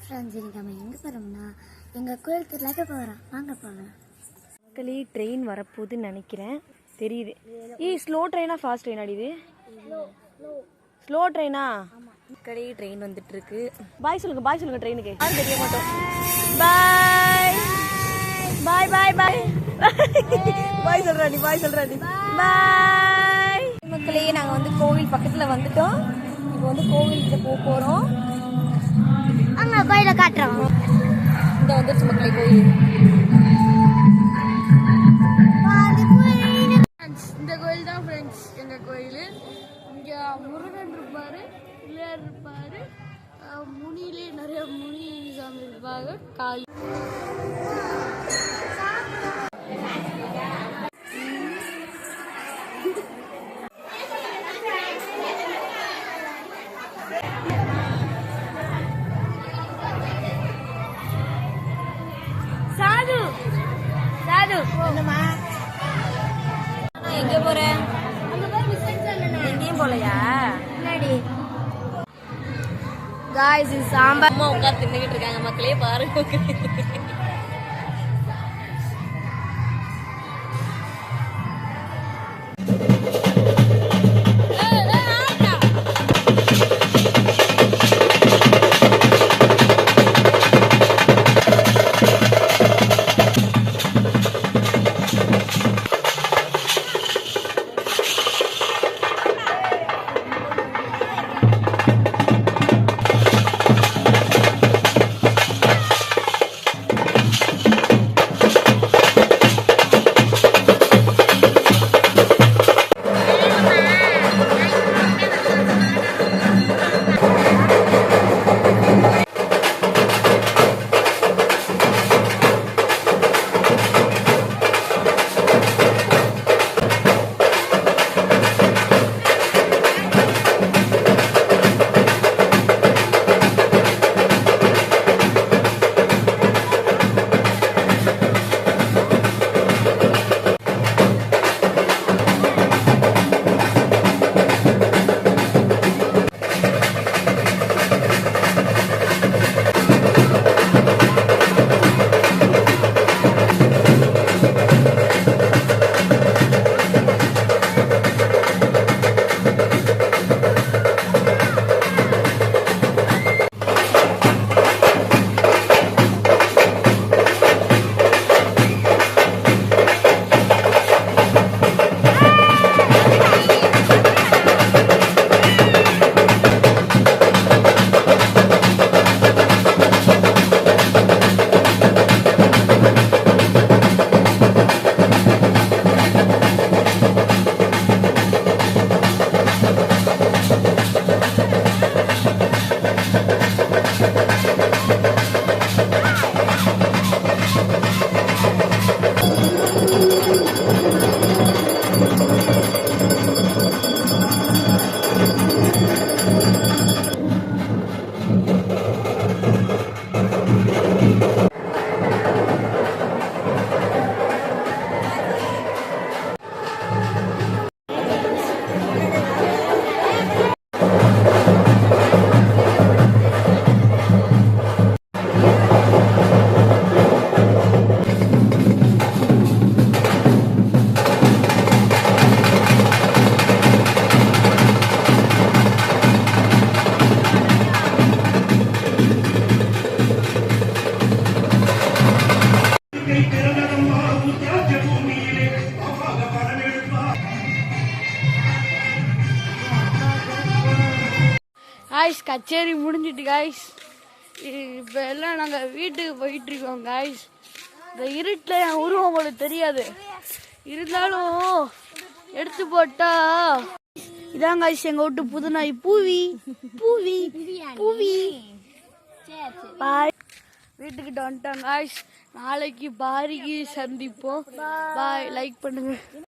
Friends இன்னைக்கு நம்ம எங்கே போகிறோம்னா எங்கள் கோயில் திருவிழாக்கு போகிறோம். வாங்க போகலாம். மக்களே ட்ரெயின் வரப்போகுதுன்னு நினைக்கிறேன். தெரியுது. ஸ்லோ ட்ரெயினா ஃபாஸ்ட் ட்ரெயின் அடிது? ஸ்லோ ட்ரெயினா? மக்களே ட்ரெயின் வந்துட்டு இருக்கு. பாய் சொல்லுங்க, பாய் சொல்லுங்க ட்ரெயினுக்கு. யாரும் தெரிய மாட்டோம். பாய் பாய் பாய் பாய் பாய் சொல்றாடி, பாய் சொல்றாடி. பாய் மக்களே, நாங்கள் வந்து கோவில் பக்கத்தில் வந்துட்டோம். இப்போ வந்து கோவிலுக்கு போக போகிறோம். அங்கே கோயிலை காட்டுறோம். இந்த வந்துருச்சு மக்களே கோயில். இந்த கோயில் தான் ஃப்ரெண்ட்ஸ் எங்கள் கோயில். இங்கே முருகன் இருப்பார், பிள்ளையார் இருப்பார், முனியிலே நிறைய முனி சாமி இருப்பாங்க. காளி சாது சாது என்னம்மா? எங்க போற? எங்கேயும் போலையா? காய்ஸ் சாம்பார் அம்மா உட்காந்து தின்னுகிட்டு இருக்காங்க. மக்களே பாருங்க. காய்ஸ் கச்சேரி முடிஞ்சிட்டு காய்ஸ். இப்போ எல்லாம் நாங்கள் வீட்டுக்கு போயிட்டு இருக்கோம் காய்ஸ். இந்த இருட்டில் என் உருவம் உங்களுக்கு தெரியாது, இருந்தாலும் எடுத்து போட்டா இதான் காய்ஸ் எங்கள் வீட்டு புது நாய் பூவி. பூவி பூவி பாய். வீட்டுக்கிட்ட வந்துட்டோம் காய்ஸ். நாளைக்கு பாரிக்கு சந்திப்போம். பாய். லைக் பண்ணுங்க.